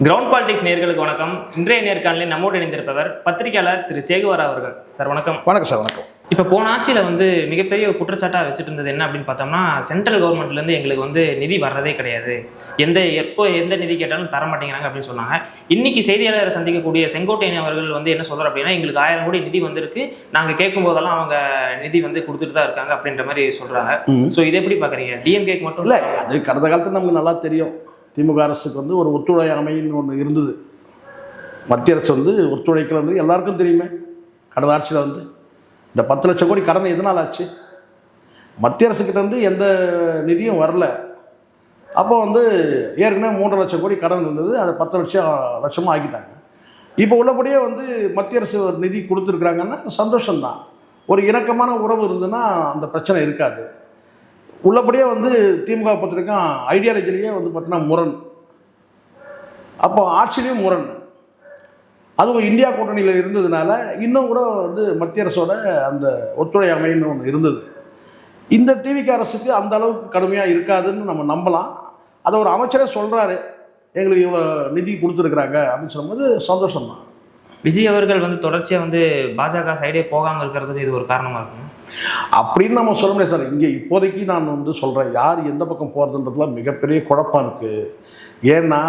Ground politics நேயர்களுக்கு வணக்கம். இன்றைய நேர்காணலில் நம்மோடு இணைந்திருப்பவர் பத்திரிகையாளர் திரு சேகுவாரா அவர்கள். சார் வணக்கம். வணக்கம் சார். வணக்கம். இப்போ போன ஆட்சியில் மிகப்பெரிய குற்றச்சாட்டாக வச்சுட்டு இருந்தது என்ன அப்படின்னு பார்த்தோம்னா, சென்ட்ரல் கவர்மெண்ட்லேருந்து எங்களுக்கு நிதி வர்றதே கிடையாது, எந்த நிதி கேட்டாலும் தர மாட்டேங்கிறாங்க அப்படின்னு சொன்னாங்க. இன்னைக்கு செய்தியாளரை சந்திக்கக்கூடிய செங்கோட்டையன் அவர்கள் என்ன சொல்கிறார் அப்படின்னா, எங்களுக்கு 1000 கோடி நிதி வந்திருக்கு, நாங்கள் கேட்கும் போதெல்லாம் அவங்க நிதி கொடுத்துட்டு தான் இருக்காங்க அப்படின்ற மாதிரி சொல்கிறாங்க. ஸோ இதை எப்படி பார்க்குறீங்க? டிஎம்கேக்கு மட்டும் இல்லை, அது கடந்த காலத்தில் நமக்கு நல்லா தெரியும். திமுக அரசுக்கு ஒரு ஒத்துழையாமைன்னு ஒன்று இருந்தது. மத்திய அரசு ஒத்துழைக்கிறது எல்லாருக்கும் தெரியுமே. கடந்த ஆட்சியில் இந்த 10 லட்சம் கோடி கடன் எதனால் ஆச்சு? மத்திய அரசுக்கிட்ட எந்த நிதியும் வரல. அப்போ ஏற்கனவே 3.5 லட்சம் கோடி கடன் இருந்தது, அதை 10 லட்சமாக ஆக்கிட்டாங்க. இப்போ உள்ளபடியே மத்திய அரசு ஒரு நிதி கொடுத்துருக்குறாங்கன்னா சந்தோஷம்தான். ஒரு இணக்கமான உறவு இருந்ததுன்னா அந்த பிரச்சனை இருக்காது. உள்ளபடியே திமுக பொறுத்த வரைக்கும் ஐடியாலஜிலேயே பார்த்தீங்கன்னா முரண். அப்போ ஆட்சியிலையும் முரண். அதுவும் இந்தியா கூட்டணியில் இருந்ததுனால இன்னும் கூட மத்திய அரசோட அந்த ஒத்துழையாமைன்னு ஒன்று இருந்தது. இந்த டிவிக்கு அரசுக்கு அந்த அளவுக்கு கடுமையாக இருக்காதுன்னு நம்ம நம்பலாம். அதை ஒரு அமைச்சரே சொல்கிறாரு, எங்களுக்கு இவ்வளோ நிதி கொடுத்துருக்குறாங்க அப்படின்னு சொல்லும்போது சந்தோஷம்தான். விஜய் அவர்கள் தொடர்ச்சியாக பாஜக சைடே போகாமல் இருக்கிறதுக்கு இது ஒரு காரணமாக இருக்கும் அப்படின்னு நம்ம சொல்ல முடியாது சார். இங்கே இப்போதைக்கு நான் சொல்கிறேன், யார் எந்த பக்கம் போகிறதுன்றதுல மிகப்பெரிய குழப்பம் இருக்குது. ஏன்னா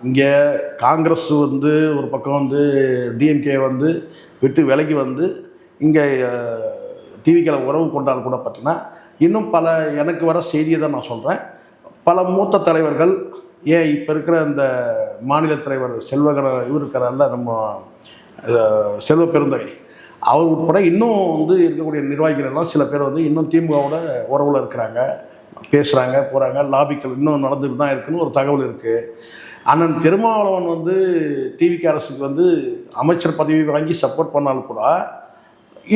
இங்கே காங்கிரஸ் ஒரு பக்கம் டிஎம்கே விட்டு விலகி இங்கே டிவிக்கில் உறவு கொண்டால் கூட பார்த்தீங்கன்னா இன்னும் பல எனக்கு வர செய்தியை தான் நான் சொல்கிறேன். பல மூத்த தலைவர்கள், ஏன் இப்போ இருக்கிற இந்த மாநில தலைவர் இவர் இருக்கிறாரில்ல, நம்ம செல்வ பெருந்தகை, அவர் உட்பட இன்னும் இருக்கக்கூடிய நிர்வாகிகள் எல்லாம் சில பேர் இன்னும் திமுகவோட உறவில் இருக்கிறாங்க, பேசுகிறாங்க, போகிறாங்க. லாபிக்கள் இன்னும் நடந்துட்டு தான் இருக்குன்னு ஒரு தகவல் இருக்குது. அண்ணன் திருமாவளவன் டிவிக்கு அரசுக்கு அமைச்சர் பதவி வாங்கி சப்போர்ட் பண்ணாலும் கூட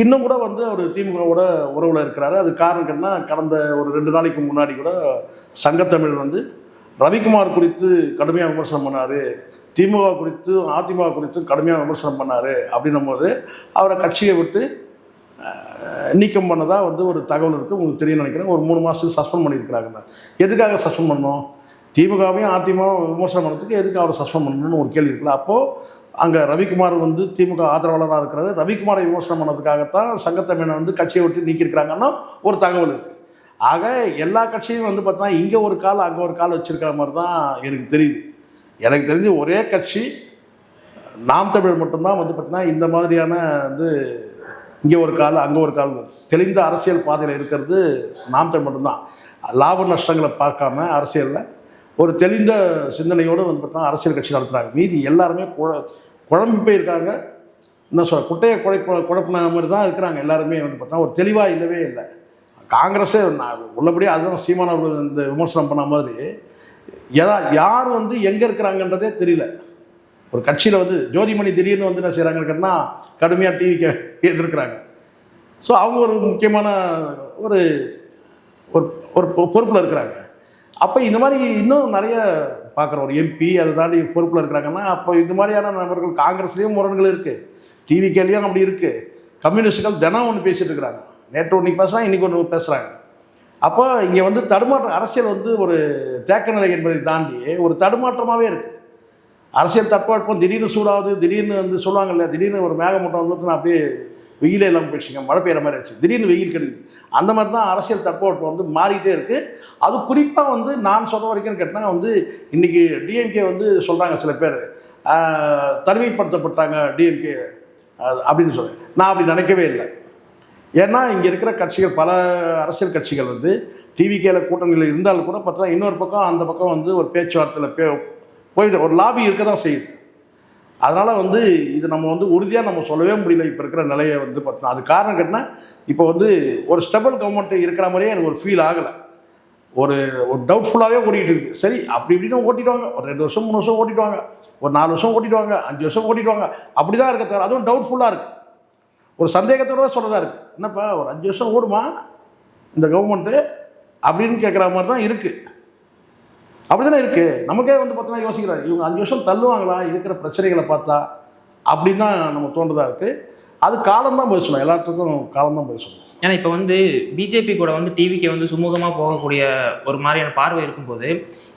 இன்னும் கூட அவர் திமுகவோட உறவில் இருக்கிறாரு. அது காரணம் கேட்டால் கடந்த ஒரு 2 நாளைக்கு முன்னாடி கூட சங்கத்தமிழ் ரவிக்குமார் குறித்து கடுமையாக விமர்சனம் பண்ணார், திமுக குறித்து அதிமுக குறித்தும் கடுமையாக விமர்சனம் பண்ணார். அப்படின்னும் போது அவரை கட்சியை விட்டு நீக்கம் பண்ணதாக ஒரு தகவல் இருக்குது. உங்களுக்கு தெரியும் நினைக்கிறேன். ஒரு 3 மாதத்துக்கு சஸ்பெண்ட் பண்ணியிருக்கிறாங்க. எதுக்காக சஸ்பெண்ட் பண்ணோம்? திமுகவையும் அதிமுகவும் விமர்சனம் பண்ணுறதுக்கு எதுக்கு அவரை சஸ்பெண்ட் பண்ணணும்னு ஒரு கேள்வி இருக்குல்ல. அப்போது அங்கே ரவிக்குமார் திமுக ஆதரவாளராக இருக்கிறது, ரவிக்குமாரை விமர்சனம் பண்ணதுக்காகத்தான் சங்கத்தமிழனை கட்சியை விட்டு நீக்கியிருக்கிறாங்கன்னா ஒரு தகவல் இருக்குது. ஆக எல்லா கட்சியும் பார்த்தீங்கன்னா இங்கே ஒரு கால் அங்கே ஒரு கால் வச்சுருக்கிற மாதிரி தான் எனக்கு தெரியுது. எனக்கு தெரிஞ்சு ஒரே கட்சி நாம் தமிழர் மட்டும்தான் பார்த்தீங்கன்னா இந்த மாதிரியான இங்கே ஒரு கால் அங்கே ஒரு கால் தெளிந்த அரசியல் பாதையில் இருக்கிறது நாம் தமிழ் மட்டும்தான். லாப நஷ்டங்களை பார்க்காம அரசியலில் ஒரு தெளிந்த சிந்தனையோடு பார்த்தீங்கன்னா அரசியல் கட்சி நடத்துகிறாங்க. மீதி எல்லாருமே குழம்பு போயிருக்காங்க. என்ன குட்டையை குழப்பின மாதிரி தான் இருக்கிறாங்க. எல்லாருமே பார்த்தீங்கன்னா ஒரு தெளிவாக இல்லவே இல்லை. காங்கிரஸே உள்ளபடியே அதுதான் சீமானவர்கள் இந்த விமர்சனம் பண்ண மாதிரி யார் எங்கே இருக்கிறாங்கன்றதே தெரியல. ஒரு கட்சியில் ஜோதிமணி திடீர்னு என்ன செய்கிறாங்கன்னு கேட்டால் கடுமையாக டிவிக்கு எதிர்க்கிறாங்க. ஸோ அவங்க ஒரு முக்கியமான ஒரு ஒரு பொறுப்பில் இருக்கிறாங்க. அப்போ இந்த மாதிரி இன்னும் நிறைய பார்க்குற ஒரு எம்பி அதை தாண்டி பொறுப்பில் இருக்கிறாங்கன்னா, அப்போ இந்த மாதிரியான நபர்கள் காங்கிரஸ்லேயும் முரண்கள் இருக்குது, டிவிக்கேலையும் அப்படி இருக்குது. கம்யூனிஸ்டுகள் தினம் ஒன்று பேசிகிட்டு இருக்கிறாங்க. நேற்று ஒன்று பேசுகிறாங்க, இன்றைக்கி ஒன்று பேசுகிறாங்க. அப்போ இங்கே தடுமாற்றம் அரசியல் ஒரு தேக்க நிலை என்பதை தாண்டி ஒரு தடுமாற்றமாகவே இருக்குது. அரசியல் தட்பவெப்பம் திடீர்னு சூடாகுது, திடீர்னு சொல்லுவாங்க இல்லையா, திடீர்னு ஒரு மேகமூட்டம் நான் அப்படியே வெயிலே இல்லாமல் போயிடுச்சுங்க, மழை பெய்கிற மாதிரி ஆச்சு, திடீர்னு வெயில் கிடைக்குது. அந்த மாதிரி தான் அரசியல் தட்பவெப்பம் மாறிட்டே இருக்குது. அது குறிப்பாக நான் சொல்கிற வரைக்கும் கேட்டால் இன்றைக்கி டிஎம்கே சொல்கிறாங்க சில பேர் தனிமைப்படுத்தப்பட்டாங்க டிஎம்கே அப்படின்னு சொல்லி. நான் அப்படி நினைக்கவே இல்லை. ஏன்னா இங்கே இருக்கிற கட்சிகள், பல அரசியல் கட்சிகள் டிவிகேல கூட்டணியில் இருந்தாலும் கூட பார்த்தா இன்னொரு பக்கம் அந்த பக்கம் ஒரு பேச்சுவார்த்தையில் போயிட்டு ஒரு லாபி இருக்க தான் செய்யுது. அதனால் இது நம்ம உறுதியாக நம்ம சொல்லவே முடியல இப்போ இருக்கிற நிலையை பார்த்தோம். அது காரணம் கேட்டால் இப்போ ஒரு ஸ்டெபிள் கவர்மெண்ட் இருக்கிற மாதிரியே எனக்கு ஒரு ஃபீல் ஆகலை. ஒரு டவுட்ஃபுல்லாகவே ஓடிட்டு இருக்குது. சரி, அப்படி இப்படின்னு ஓட்டிடுவாங்க. ஒரு 2 வருஷம் 3 வருஷம் ஓட்டிடுவாங்க, ஒரு 4 வருஷம் ஓட்டிடுவாங்க, 5 வருஷம் ஓட்டிடுவாங்க. அப்படி தான் இருக்க தவிர அதுவும் டவுட்ஃபுல்லாக இருக்குது. ஒரு சந்தேகத்தோடு தான் சொல்கிறதா இருக்குது. என்னப்பா ஒரு 5 வருஷம் ஓடுமா இந்த கவர்மெண்ட்டு அப்படின்னு கேட்குற மாதிரி தான் இருக்குது. அப்படி தானே இருக்குது. நமக்கே பார்த்தோன்னா யோசிக்கிறாங்க, இவங்க 5 வருஷம் தள்ளுவாங்களா இருக்கிற பிரச்சனைகளை பார்த்தா அப்படின்னு தான் நம்ம தோன்றதாக இருக்குது. அது காலம்தான் போய் சொல்லணும், எல்லாத்துக்கும் காலம்தான் போய் சொல்லணும். ஏன்னா இப்போ வந்து பிஜேபி கூட வந்து டிவிகே வந்து சுமூகமாக போகக்கூடிய ஒரு மாதிரியான பார்வை இருக்கும்போது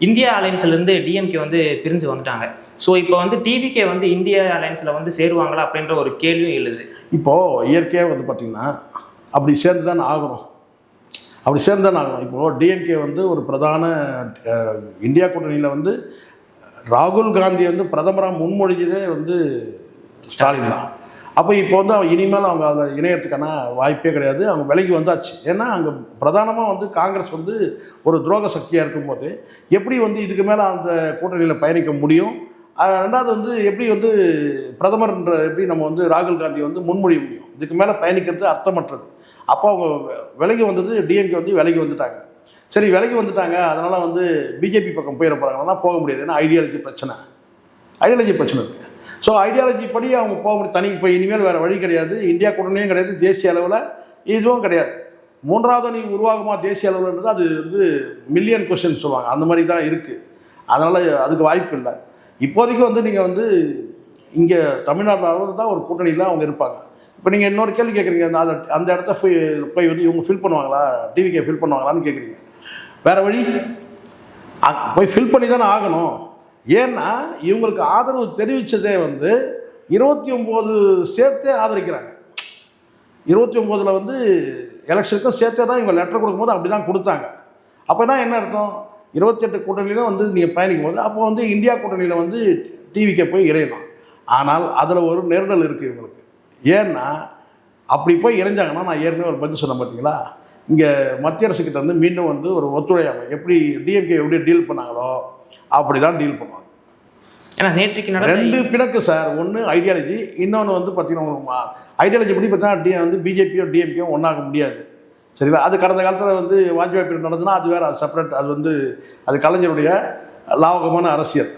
இந்தியா அலையன்ஸ்லேருந்து டிஎம்கே வந்து பிரிஞ்சு வந்துட்டாங்க. ஸோ இப்போ வந்து டிவிகே வந்து இந்தியா அலையன்ஸில் வந்து சேருவாங்களா அப்படின்ற ஒரு கேள்வியும் எழுது. இப்போது இயற்கையாக வந்து பார்த்திங்கன்னா அப்படி சேர்ந்து தானே ஆகணும், அப்படி சேர்ந்து தானே ஆகணும். இப்போது டிஎம்கே வந்து ஒரு பிரதான இந்தியா கூட்டணியில் வந்து ராகுல் காந்தி வந்து பிரதமராக முன்மொழிஞ்சதே வந்து ஸ்டாலின் தான். அப்போ இப்போ வந்து இனிமேல் அவங்க அதை இணையத்துக்கான வாய்ப்பே கிடையாது, அவங்க விலகி வந்தாச்சு. ஏன்னா அங்கே பிரதானமாக வந்து காங்கிரஸ் வந்து ஒரு துரோக சக்தியாக இருக்கும்போது எப்படி வந்து இதுக்கு மேலே அந்த கூட்டணியில் பயணிக்க முடியும்? ரெண்டாவது வந்து எப்படி வந்து பிரதமர்ன்ற எப்படி நம்ம வந்து ராகுல் காந்தி வந்து முன்மொழிய முடியும்? இதுக்கு மேலே பயணிக்கிறது அர்த்தமற்றது. அப்போ அவங்க விலகி வந்தது, டிஎம்கே வந்து விலகி வந்துட்டாங்க. சரி, விலகி வந்துட்டாங்க, அதனால் வந்து பிஜேபி பக்கம் போயிட போகிறாங்கன்னா போக முடியாது. ஏன்னா ஐடியாலஜி பிரச்சனை இருக்குது. ஸோ ஐடியாலஜி படி அவங்க போக முடியும். தனி இப்போ இனிமேல் வேறு வழி கிடையாது. இந்தியா கூட்டணியும் கிடையாது, தேசிய அளவில் இதுவும் கிடையாது. மூன்றாவது அணி உருவாகுமா தேசிய அளவுலன்றது அது வந்து மில்லியன் கொஸ்டின் சொல்லுவாங்க, அந்த மாதிரி தான் இருக்குது. அதனால் அதுக்கு வாய்ப்பு இல்லை. இப்போதைக்கு வந்து நீங்கள் வந்து இங்கே தமிழ்நாடு அளவில் தான் ஒரு கூட்டணியில் அவங்க இருப்பாங்க. இப்போ நீங்கள் இன்னொரு கேள்வி கேட்குறீங்க, அந்த இடத்த போய் வந்து இவங்க ஃபில் பண்ணுவாங்களா, டிவிகே ஃபில் பண்ணுவாங்களான்னு கேட்குறீங்க. வேறு வழி போய் ஃபில் பண்ணி தானே ஆகணும். ஏன்னா இவங்களுக்கு ஆதரவு தெரிவித்ததே வந்து 29 சேர்த்தே ஆதரிக்கிறாங்க. 29 வந்து எலெக்ஷனுக்கும் சேர்த்தே தான் இவங்க லெட்டர் கொடுக்கும்போது அப்படி தான் கொடுத்தாங்க. அப்போனா என்ன அர்த்தம்? 28 கூட்டணியில் வந்து நீங்கள் பயணிக்கும் போது அப்போ வந்து இந்தியா கூட்டணியில் வந்து டிவிக்கே போய் இணையணும். ஆனால் அதில் ஒரு நெருடல் இருக்குது இவங்களுக்கு. ஏன்னா அப்படி போய் இணைஞ்சாங்கன்னா, நான் ஏற்கனவே ஒரு பதில் சொன்னேன் பார்த்தீங்களா, இங்கே மத்திய அரசுக்கிட்ட வந்து மீண்டும் வந்து ஒரு ஒத்துழையாமை எப்படி டிஎம்கே எப்படி டீல் பண்ணாங்களோ அப்படி தான் டீல் பண்ணுவாங்க. ஏன்னா நேற்றுக்கு ரெண்டு பிணக்கு சார், ஒன்று ஐடியாலஜி, இன்னொன்று வந்து பார்த்தீங்கன்னா ஐடியாலஜி படி பார்த்தீங்கன்னா வந்து பிஜேபியோ டிஎம்கேயோ ஒன்றாக முடியாது. சரிங்களா? அது கடந்த காலத்தில் வந்து வாஜ்பாய் பீரியட் நடந்ததுன்னா அது வேறு, அது செப்பரேட். அது வந்து அது கலைஞருடைய லாவகமான அரசியல்,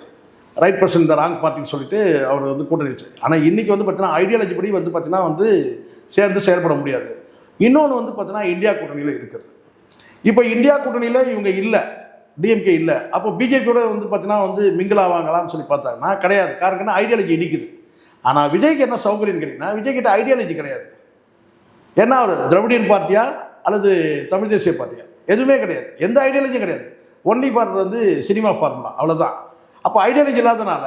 ரைட் பர்சன் இந்த ராங் பார்ட்டின்னு சொல்லிட்டு அவர் வந்து கூட்டணி வச்சு. ஆனால் இன்றைக்கி வந்து பார்த்தீங்கன்னா ஐடியாலஜி படி வந்து பார்த்தீங்கன்னா வந்து சேர்ந்து செயல்பட முடியாது. இன்னொன்று வந்து பார்த்தீங்கன்னா இந்தியா கூட்டணியில் இருக்கிறது. இப்போ இந்தியா கூட்டணியில் இவங்க இல்லை, டிஎம்கே இல்லை. அப்போ பிஜேபியோட வந்து பார்த்தீங்கன்னா வந்து மிங்கிள் ஆவாங்களான்னு சொல்லி பார்த்தாங்கன்னா கிடையாது. காரணம் ஐடியாலஜி இடிக்குது. ஆனால் விஜய்க்கு என்ன சௌகரியம்னு கேட்டிங்கன்னா, விஜய்கிட்ட ஐடியாலஜி கிடையாது. ஏன்னா அவர் திராவிடியன் பார்ட்டியா அல்லது தமிழ் தேசிய பார்ட்டியா எதுவுமே கிடையாது, எந்த ஐடியாலஜியும் கிடையாது. ஒன்லி ஃபார் வந்து சினிமா ஃபார்முலா, அவ்வளோதான். அப்போ ஐடியாலஜி இல்லாதனால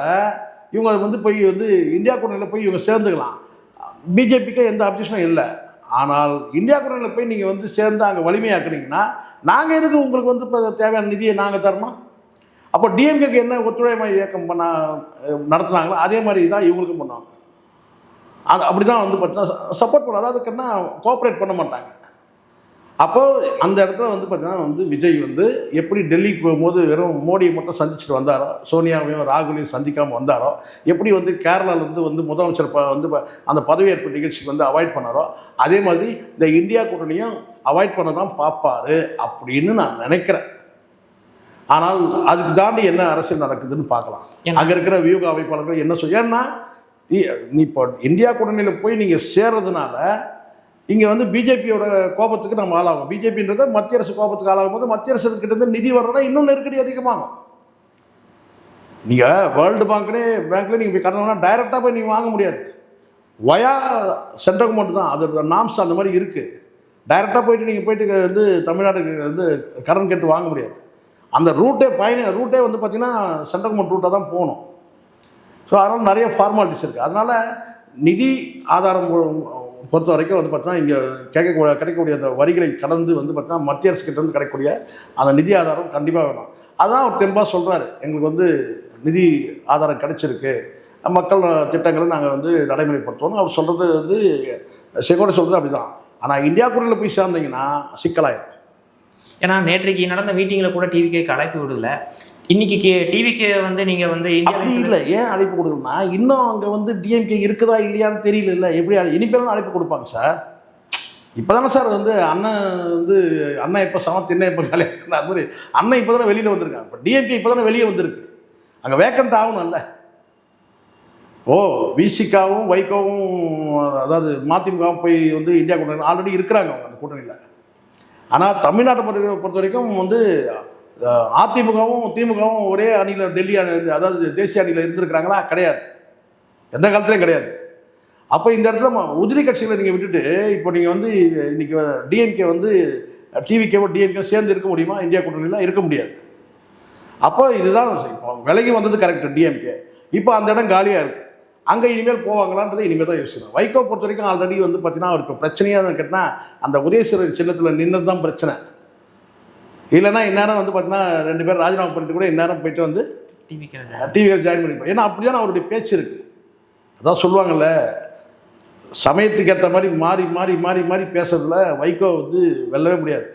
இவங்க வந்து போய் வந்து இந்தியா கூட்டணியில் போய் இவங்க சேர்ந்துக்கலாம். பிஜேபிக்கு எந்த அப்ஜெக்ஷனும் இல்லை. ஆனால் இந்தியா கூட்டணியில் போய் நீங்கள் வந்து சேர்ந்து அங்கே வலிமையாக்குனீங்கன்னா நாங்கள் எதுக்கு உங்களுக்கு வந்து இப்போ தேவையான நிதியை நாங்கள் தரணும்? அப்போ டிஎம்கேக்கு என்ன ஒத்துழைமை இயக்கம் நடத்துனாங்களோ அதே மாதிரி தான் இவங்களுக்கும் பண்ணுவாங்க. அது அப்படி தான் வந்து பார்த்தீங்கன்னா சப்போர்ட் பண்ண, அதாவதுக்குன்னா கோஆப்ரேட் பண்ண மாட்டாங்க. அப்போது அந்த இடத்துல வந்து பார்த்தீங்கன்னா வந்து விஜய் வந்து எப்படி டெல்லிக்கு போகும்போது வெறும் மோடியை மட்டும் சந்திச்சுட்டு வந்தாரோ, சோனியாவையும் ராகுலையும் சந்திக்காமல் வந்தாரோ, எப்படி வந்து கேரளாவிலேருந்து வந்து முதலமைச்சர் வந்து அந்த பதவியேற்பு நிகழ்ச்சிக்கு வந்து அவாய்ட் பண்ணாரோ, அதே மாதிரி இந்த இந்தியா கூட்டணியும் அவாய்ட் பண்ண தான் பார்ப்பார் அப்படின்னு நான் நினைக்கிறேன். ஆனால் அதுக்கு தாண்டி என்ன அரசியல் நடக்குதுன்னு பார்க்கலாம். அங்கே இருக்கிற வியூக அமைப்பாளர்கள் என்ன ஏன்னா நீ இப்போ இந்தியா கூட்டணியில் போய் நீங்கள் சேர்றதுனால இங்கே வந்து பிஜேபியோட கோபத்துக்கு நம்ம ஆளாகும். பிஜேபின்றத மத்திய அரசு கோபத்துக்கு ஆளாகும் போது மத்திய அரசு கிட்ட நிதி வர்றதா இன்னும் நெருக்கடி அதிகமாகும். நீங்கள் வேர்ல்டு பேங்க்லேயே நீங்கள் போய் கடன் டைரெக்டாக போய் நீங்கள் வாங்க முடியாது. வயா சென்ட்ரல் கவர்மெண்ட் தான், அதோட நாம்ஸ் அந்த மாதிரி இருக்குது. டைரெக்டாக போயிட்டு வந்து தமிழ்நாட்டுக்கு வந்து கடன் கேட்டு வாங்க முடியாது. அந்த ரூட்டே வந்து பார்த்திங்கன்னா சென்ட்ரல் கவர்மெண்ட் ரூட்டாக தான் போகணும். ஸோ அதனால் நிறைய ஃபார்மாலிட்டிஸ் இருக்குது. அதனால் நிதி ஆதாரம் பொறுத்த வரைக்கும் வந்து பார்த்தீங்கன்னா இங்கே கிடைக்கக்கூடிய அந்த வரிகளை கடந்து வந்து பார்த்தீங்கன்னா மத்திய அரசு கிட்டேருந்து கிடைக்கக்கூடிய அந்த நிதி ஆதாரம் கண்டிப்பாக வேணும். அதான் அவர் தெம்பாக சொல்கிறாரு, எங்களுக்கு வந்து நிதி ஆதாரம் கிடைச்சிருக்கு, மக்கள் திட்டங்களை நாங்கள் வந்து நடைமுறைப்படுத்துவோம். அவர் சொல்கிறது வந்து செங்கோட சொல்கிறது அப்படி தான். ஆனால் இந்தியா கூட்டணியில் போய் சேர்ந்தீங்கன்னா சிக்கலாயிடும். ஏன்னா நேற்றைக்கு நடந்த மீட்டிங்கில் கூட டிவிகேக்கு அழைப்பு விடல. இன்னைக்கு டிவிக்கு வந்து நீங்கள் வந்து இந்தியா இல்லை, ஏன் அழைப்பு கொடுக்கணும்னா இன்னும் அங்கே வந்து டிஎம்கே இருக்குதா இல்லையான்னு தெரியல. இல்லை எப்படி இனிமேல் அழைப்பு கொடுப்பாங்க சார்? இப்போ தானே சார் வந்து அண்ணன் எப்போ தின்ன எப்போ கல்யாணம் அது மாதிரி அண்ணன் இப்போ தானே வெளியில் வந்திருக்காங்க. இப்போ டிஎம்கே இப்போ தானே வெளியே வந்திருக்கு, அங்கே வேக்கண்ட் ஆகணும்ல. விசிகாவும் வைகோவும் அதாவது மதிமுகவும் போய் வந்து இந்தியா கூட்டணி ஆல்ரெடி இருக்கிறாங்க அவங்க அந்த கூட்டணியில். ஆனால் தமிழ்நாட்டை பொறுத்த வரைக்கும் வந்து அதிமுகவும் திமுகவும் ஒரே அணியில் டெல்லி அதாவது தேசிய அணியில் இருந்திருக்கிறாங்களா? கிடையாது, எந்த காலத்துலேயும் கிடையாது. அப்போ இந்த இடத்துல உதிரி கட்சிகளை நீங்கள் விட்டுட்டு இப்போ நீங்கள் வந்து இன்றைக்கி டிஎம்கே வந்து டிவிகேவோ டிஎம்கே சேர்ந்து இருக்க முடியுமா? இந்தியா கூட்டணியில் இருக்க முடியாது. அப்போ இதுதான் இப்போ விலகி வந்தது கரெக்டு டிஎம்கே. இப்போ அந்த இடம் காலியாக இருக்குது. அங்கே இனிமேல் போவாங்களான்றதை இனிமேல் தான் யோசிக்கணும். வைகோ பொறுத்த வரைக்கும் ஆல்ரெடி வந்து பார்த்தீங்கன்னா அவருக்கு பிரச்சனையாக கேட்டால் அந்த உதயசூரன் சின்னத்தில் நின்று தான் பிரச்சனை. இல்லைன்னா இந்நேரம் வந்து பார்த்தீங்கன்னா 2 பேர் ராஜினாமா பண்ணிட்டு கூட இந்நேரம் போயிட்டு வந்து டிவியில் ஜாயின் பண்ணிப்போம். ஏன்னா அப்படி தான் அவருடைய பேச்சு இருக்குது. அதான் சொல்லுவாங்கள்ல, சமயத்துக்கு ஏற்ற மாதிரி மாறி மாறி மாறி மாறி பேசுறதுல வைகோ வந்து வெல்லவே முடியாது.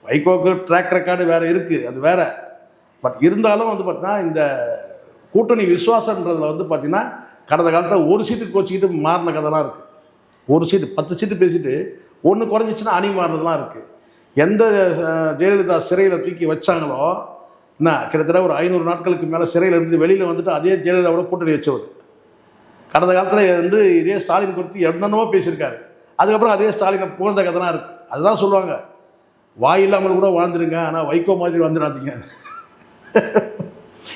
வைகோவுக்கு ட்ராக் ரெக்கார்டு வேறு இருக்குது, அது வேறு. பட் இருந்தாலும் வந்து பார்த்தீங்கன்னா இந்த கூட்டணி விசுவாசன்றதில் வந்து பார்த்திங்கன்னா கடந்த காலத்தில் ஒரு சீட்டுக்கு கோச்சிக்கிட்டு மாறின கதைலாம் இருக்குது. ஒரு சீட்டு 10 சீட்டு பேசிட்டு ஒன்று குறைஞ்சிச்சின்னா அணி மாறினதுலாம் இருக்குது. எந்த ஜெயலலிதா சிறையில் தூக்கி வச்சாங்களோ என்ன கிட்டத்தட்ட ஒரு 500 நாட்களுக்கு மேலே சிறையில் இருந்து வெளியில் வந்துட்டு அதே ஜெயலலிதாவோட கூட்டணி வச்சவர். கடந்த காலத்தில் வந்து இதே ஸ்டாலின் குறித்து என்னென்னவோ பேசியிருக்காரு. அதுக்கப்புறம் அதே ஸ்டாலினை புகழ்ந்த கதை தான் இருக்குது. அதுதான் சொல்லுவாங்க, வாய் இல்லாமல் கூட வாழ்ந்துருங்க, ஆனால் வைகோ மாதிரி வந்துடாதீங்க.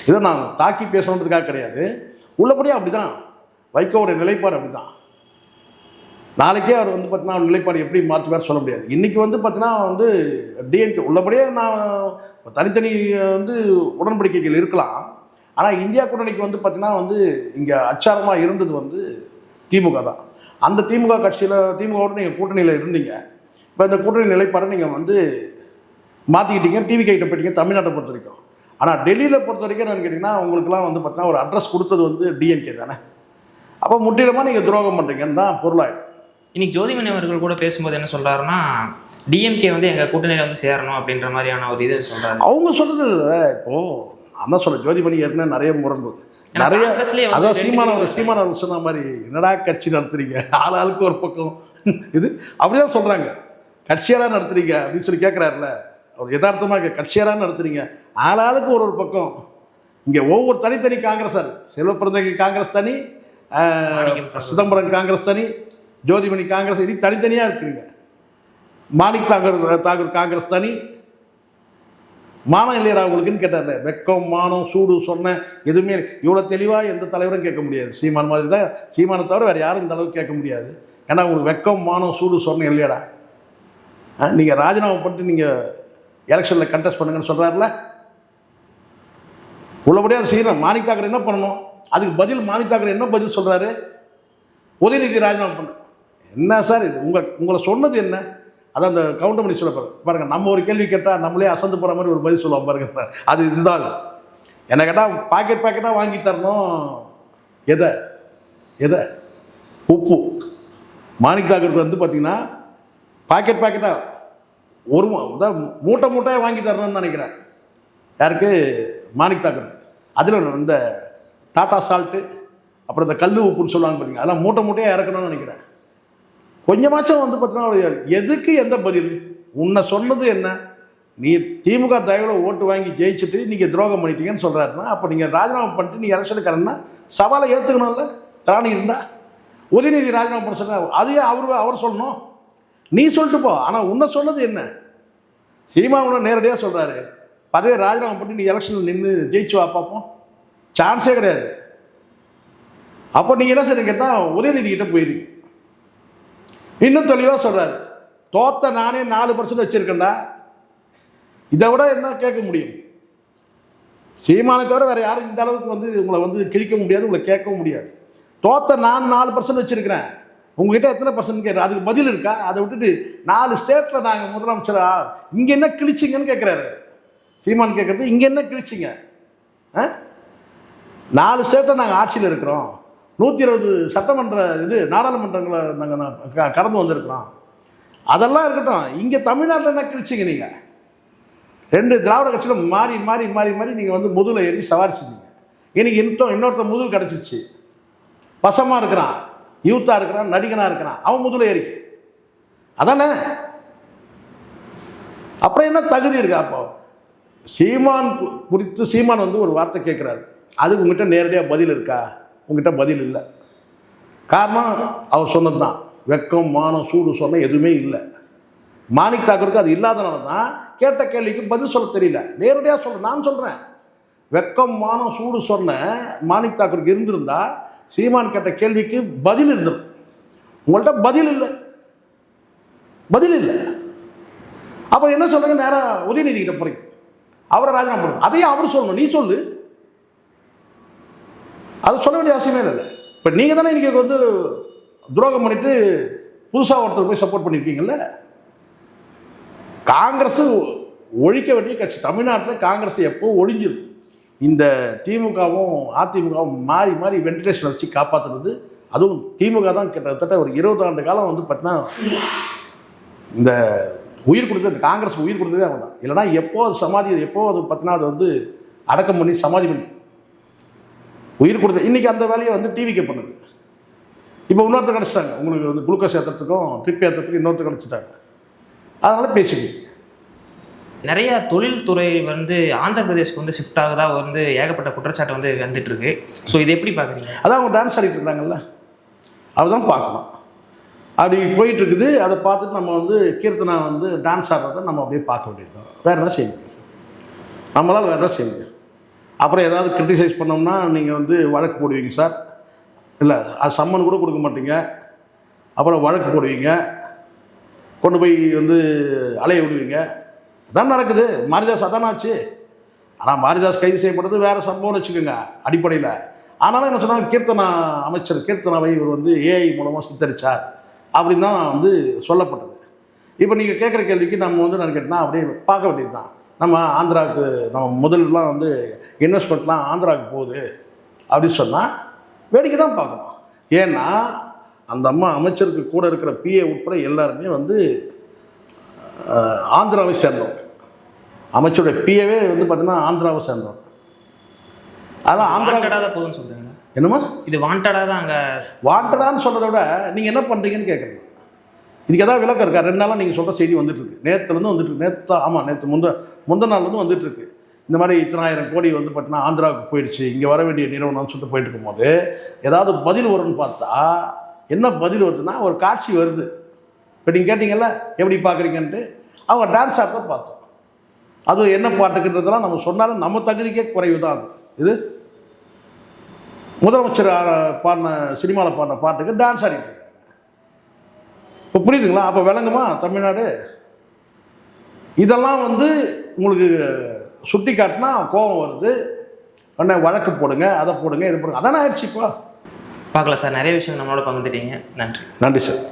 இதை நான் தாக்கி பேசணுன்றதுக்காக கிடையாது, உள்ளபடியாக அப்படி தான் வைகோவுடைய நிலைப்பாடு அப்படி தான். நாளைக்கே அவர் வந்து பார்த்தீங்கன்னா அவர் நிலைப்பாடு எப்படி மாற்றுவார் சொல்ல முடியாது. இன்றைக்கி வந்து பார்த்தீங்கன்னா வந்து டிஎம்கே உள்ளபடியே நான் தனித்தனி வந்து உடன்படிக்கைகள் இருக்கலாம். ஆனால் இந்தியா கூட்டணிக்கு வந்து பார்த்தீங்கன்னா வந்து இங்கே அச்சாரமாக இருந்தது வந்து திமுக தான். அந்த திமுக கட்சியில் திமுகவோடு நீங்கள் கூட்டணியில் இருந்தீங்க. இப்போ இந்த கூட்டணி நிலைப்பாடை நீங்கள் வந்து மாற்றிக்கிட்டீங்க, டிவி கிட்ட போயிட்டீங்க தமிழ்நாட்டை பொறுத்த வரைக்கும். ஆனால் டெல்லியில் பொறுத்த வரைக்கும் என்னன்னு கேட்டிங்கன்னா உங்களுக்குலாம் வந்து பார்த்தீங்கன்னா ஒரு அட்ரஸ் கொடுத்தது வந்து டிஎம்கே தானே. அப்போ முற்றிலுமாக நீங்கள் துரோகம் பண்ணுறீங்கன்னு தான் பொருளாயிடும். இன்னைக்கு ஜோதிமணி அவர்கள் கூட பேசும்போது என்ன சொல்கிறாருன்னா, டிஎம்கே வந்து எங்கள் கூட்டணியில் வந்து சேரணும் அப்படின்ற மாதிரியான ஒரு இது சொல்கிறாரு. அவங்க சொல்கிறது இல்லை. இப்போது அதான் சொல்ல ஜோதிமணி ஏற்கனவே நிறைய முரண்பு நிறைய. அதான் சீமான அவர் சொன்ன மாதிரி என்னடா கட்சி நடத்துறீங்க, ஆளுக்கு ஒரு பக்கம் இது அப்படிதான் சொல்கிறாங்க. கட்சியெல்லாம் நடத்துறீங்க அப்படின்னு சொல்லி கேட்குறாருல அவர் யதார்த்தமாக, கட்சியெல்லாம் நடத்துறீங்க ஆளுக்கு ஒரு பக்கம். இங்கே ஒவ்வொரு தனித்தனி காங்கிரஸார், செல்வப்பிரந்தகை காங்கிரஸ் தனி, சிதம்பரம் காங்கிரஸ் தனி, ஜோதிமணி காங்கிரஸ் இது தனித்தனியாக இருக்கிறீங்க. மாணிக் தாகூர் காங்கிரஸ் தனி. மானம் இல்லையடா உங்களுக்குன்னு கேட்டார். வெக்கம் மானம் சூடு சொன்ன எதுவுமே இவ்வளோ தெளிவாக எந்த தலைவரும் கேட்க முடியாது. சீமான் மாதிரி தான், சீமானை தவிர வேறு யாரும் இந்த அளவுக்கு கேட்க முடியாது. ஏன்னா உங்களுக்கு வெக்கம் மானம் சூடு சொன்ன இல்லையடா. நீங்கள் ராஜினாமா பண்ணிட்டு நீங்கள் எலெக்ஷனில் கண்டெஸ்ட் பண்ணுங்கன்னு சொல்கிறாருல, உள்ளபடியாக அதை செய்யணும். மாணிக் தாக்கர் என்ன பண்ணணும், அதுக்கு பதில் மாணிக் தாக்கர் என்ன பதில் சொல்கிறாரு, உதயநிதி ராஜினாமா பண்ண. என்ன சார் இது உங்களை சொன்னது என்ன? அதான் அந்த கவுண்டர் பண்ணி சொல்ல பாருங்கள். நம்ம ஒரு கேள்வி கேட்டால் நம்மளே அசந்து போகிற மாதிரி ஒரு பதில் சொல்லுவோம் பாருங்க. அது இதுதான். என்ன கேட்டால் பாக்கெட்டாக வாங்கி தரணும். எதை உப்பு. மாணிக் தாக்கருக்கு வந்து பார்த்திங்கன்னா பாக்கெட்டாக ஒரு மூட்டையாக வாங்கி தரணும்னு நினைக்கிறேன். யாருக்கு? மாணிக் தாக்கருக்கு. அதில் இந்த டாட்டா சால்ட்டு அப்புறம் இந்த கல் உப்புன்னு சொல்லுவாங்க பார்த்தீங்க, அதெல்லாம் மூட்டையாக இறக்கணும்னு நினைக்கிறேன். கொஞ்சமாச்சும் வந்து பார்த்தீங்கன்னா எதுக்கு எந்த பதில்? உன்னை சொன்னது என்ன? நீ திமுக தயவில் ஓட்டு வாங்கி ஜெயிச்சுட்டு நீங்கள் துரோகம் பண்ணிட்டீங்கன்னு சொல்கிறாருன்னா, அப்போ நீங்கள் ராஜினாமா பண்ணிட்டு நீ எலெக்ஷனுக்கு வரணும்னா சவாலை ஏற்றுக்கணும்ல. திராணி இருந்தால் உதயநிதி ராஜினாமா பண்ண சொன்னால் அதையே அவர் சொல்லணும், நீ சொல்லிட்டு போ. ஆனால் உன்னை சொன்னது என்ன? சீமாவுன நேரடியாக சொல்கிறாரு, பதவியை ராஜினாமா பண்ணி நீ எலெக்ஷனில் நின்று ஜெயிச்சு வா பார்ப்போம். சான்ஸே கிடையாது. அப்போ நீங்கள் என்ன செய்ய கேட்டால் உதயநிதி கிட்ட போயிருக்கீங்க. இன்னும் தெளிவாக சொல்கிறாரு, தோத்த நானே 4% வச்சுருக்கேன்டா. இதை விட என்ன கேட்க முடியும்? சீமானை தவிர வேறு யாரும் இந்த அளவுக்கு வந்து உங்களை வந்து கிழிக்க முடியாது, உங்களை கேட்கவும் முடியாது. தோத்த நான் 4% வச்சுருக்கிறேன், உங்ககிட்ட எத்தனை பர்சன்ட் கேட்குறேன், அதுக்கு பதில் இருக்கா? அதை விட்டுட்டு 4 ஸ்டேட்டில் நாங்கள் முதலமைச்சரா இங்கே என்ன கிழிச்சிங்கன்னு கேட்குறாரு சீமான். கேட்குறது இங்கே என்ன கிழிச்சிங்க? 4 ஸ்டேட்டில் நாங்கள் ஆட்சியில் இருக்கிறோம், 120 சட்டமன்ற நாடாளுமன்றங்களை நாங்கள் கடந்து வந்திருக்கிறோம். அதெல்லாம் இருக்கட்டும், இங்கே தமிழ்நாட்டில் என்ன கிழிச்சிங்க? நீங்கள் 2 திராவிட கட்சியில் மாறி மாறி மாறி மாறி நீங்கள் வந்து முதுகில் ஏறி சவாரி செஞ்சீங்க. இன்னைக்கு இன்னொருத்த முதுகு கிடச்சிருச்சு. பசமாக இருக்கிறான், யூத்தாக இருக்கிறான், நடிகனாக இருக்கிறான், அவன் முதுகில் ஏறிக்கு. அதானே? அப்புறம் என்ன தகுதி இருக்கா? அப்போ சீமான் குறித்து சீமான் வந்து ஒரு வார்த்தை கேட்குறாரு, அதுக்கு உங்ககிட்ட நேரடியாக பதில் இருக்கா? உங்ககிட்ட பதில் இல்லை. காரணம் அவர் சொன்னது தான், வெக்கம் மானம் சூடு சொன்ன எதுவுமே இல்லை. மாணிக் தாக்கருக்கு அது இல்லாதனால தான் கேட்ட கேள்விக்கு பதில் சொல்ல தெரியல. நேரடியாக சொல்கிறேன், நான் சொல்கிறேன், வெக்கம் மானம் சூடு சொன்ன மாணிக் தாக்கருக்கு இருந்திருந்தா சீமான் கேட்ட கேள்விக்கு பதில் இருந்திருக்கும். உங்கள்கிட்ட பதில் இல்லை, பதில் இல்லை. அப்போ என்ன சொல்லுங்க, நேராக உதயநிதி கிட்ட போறீங்க, அவரை ராஜினாமா பண்ணுங்க. அதையும் அவர் சொல்லணும், நீ சொல்லு. அது சொல்ல வேண்டிய அவசியமே இல்லை. இப்போ நீங்கள் தானே இன்றைக்கி வந்து துரோகம் பண்ணிட்டு புதுசாக ஒருத்தர் போய் சப்போர்ட் பண்ணியிருக்கீங்கல்ல. காங்கிரஸ் ஒழிக்க வேண்டிய கட்சி. தமிழ்நாட்டில் காங்கிரஸ் எப்போ ஒழிஞ்சிருக்கு. இந்த திமுகவும் அதிமுகவும் மாறி மாறி வென்டிலேஷன் வச்சு காப்பாற்றுறது. அதுவும் திமுக தான் கிட்டத்தட்ட ஒரு 20 ஆண்டு காலம் வந்து பார்த்தீங்கன்னா இந்த உயிர் கொடுத்தது, காங்கிரஸ் உயிர் கொடுத்ததே அவங்க தான். இல்லைனா எப்போ அது சமாதி, எப்போ அது பார்த்தீங்கன்னா அது வந்து அடக்கம் பண்ணி சமாதி பண்ணி உயிர் கொடுத்தது. இன்றைக்கி அந்த வேலையை வந்து டிவிக்கு பண்ணுது. இப்போ இன்னொருத்தர் கிடச்சிட்டாங்க, உங்களுக்கு வந்து குளுக்கோஸ் ஏற்றுறதுக்கும் ட்ரிப் ஏற்றுறதுக்கும் இன்னொருத்தர் கிடச்சிட்டாங்க. அதனால் பேசிக்கிட்டு நிறைய தொழில்துறை வந்து ஆந்திர பிரதேஷ்க்கு வந்து ஷிஃப்ட் ஆகுதா வந்து ஏகப்பட்ட குற்றச்சாட்டு வந்து வந்துட்டு இருக்கு. ஸோ இது எப்படி பார்க்குறீங்க? அதான் அவங்க டான்ஸ் ஆடிட்டு இருந்தாங்கல்ல, அதுதான் பார்க்கணும். அப்படி போயிட்டு இருக்குது. அதை பார்த்துட்டு நம்ம வந்து கீர்த்தனா வந்து டான்ஸ் ஆடுறத நம்ம அப்படியே பார்க்க வேண்டியது தான். வேறு என்ன செய்ய முடியும், நம்மளால் வேறு என்ன செய்ய முடியும். அப்புறம் ஏதாவது கிரிட்டிசைஸ் பண்ணோம்னா நீங்கள் வந்து வழக்கு போடுவீங்க சார், இல்லை அது சம்மன் கூட கொடுக்க மாட்டீங்க, அப்புறம் வழக்கு போடுவீங்க, கொண்டு போய் வந்து அலைய விடுவீங்க. அதான் நடக்குது. மாரிதாஸ் அதானே ஆச்சு. ஆனால் மாரிதாஸ் கைது செய்யப்படுறது வேறு சம்பவம்னு வச்சுக்கோங்க அடிப்படையில். ஆனாலும் என்ன சொன்னாங்க, கீர்த்தனா அமைச்சர் கீர்த்தனாவை இவர் வந்து ஏஐ மூலமாக சித்தரிச்சார் அப்படின்னா வந்து சொல்லப்பட்டது. இப்போ நீங்கள் கேட்குற கேள்விக்கு நம்ம வந்து நான் கேட்டேன்னா அப்படியே பார்க்க வேண்டியது தான். நம்ம ஆந்திராவுக்கு நம்ம முதல்லாம் வந்து இன்வெஸ்ட்மெண்ட்லாம் ஆந்திராவுக்கு போகுது அப்படின்னு சொன்னால் வேடிக்கை தான் பார்க்கணும். ஏன்னா அந்த அம்மா அமைச்சருக்கு கூட இருக்கிற பிஏ உட்பட எல்லாருமே வந்து ஆந்திராவை சேர்ந்தவங்க. அமைச்சருடைய பிஏவே வந்து பார்த்தீங்கன்னா ஆந்திராவை சேர்ந்தவங்க. அதனால் ஆந்திரா போதும்னு சொல்லுங்க. என்னமா இது வாண்டடாக தான் அங்கே வாண்டடான்னு சொல்கிறத விட நீங்கள் என்ன பண்ணுறீங்கன்னு கேட்குறீங்க. இதுக்கு எதாவது விளக்கம் இருக்கா? 2 நாளாக நீங்கள் சொல்கிற செய்தி வந்துட்டுருக்கு, நேற்றுலேருந்து வந்துட்டுருக்கு. நேற்று முந்த நாள்லேருந்து வந்துட்டுருக்கு. இந்த மாதிரி இத்தனை ஆயிரம் கோடி வந்து பார்த்தீங்கன்னா ஆந்திராவுக்கு போயிடுச்சு, இங்கே வர வேண்டிய நிறுவனம்னு சொல்லிட்டு போயிட்டு இருக்கும்போது ஏதாவது பதில் வரும்னு பார்த்தா என்ன பதில் வருதுன்னா ஒரு காட்சி வருது. இப்போ நீங்கள் கேட்டிங்கல்ல எப்படி பார்க்குறீங்கன்ட்டு, அவங்க டான்ஸ் ஆடுறத பார்த்தோம். அதுவும் என்ன பாட்டுக்குன்றதெல்லாம் நம்ம சொன்னாலும் நம்ம தகுதிக்கே குறைவு தான் அது. இது முதலமைச்சர் பாடின சினிமாவில் பாடின பாட்டுக்கு டான்ஸ் ஆடிட்டு இருக்காங்க. இப்போ புரியுதுங்களா? அப்போ விளங்குமா தமிழ்நாடு? இதெல்லாம் வந்து உங்களுக்கு சுட்டி காட்டினா கோபம் வருது, உடனே வழக்கு போடுங்க, அதை போடுங்க, இது போடுங்க. அதானே ஆயிடுச்சு. இப்போ பார்க்கலாம் சார், நிறைய விஷயம் நம்மளோட பகிர்ந்துட்டீங்க. நன்றி. நன்றி சார்.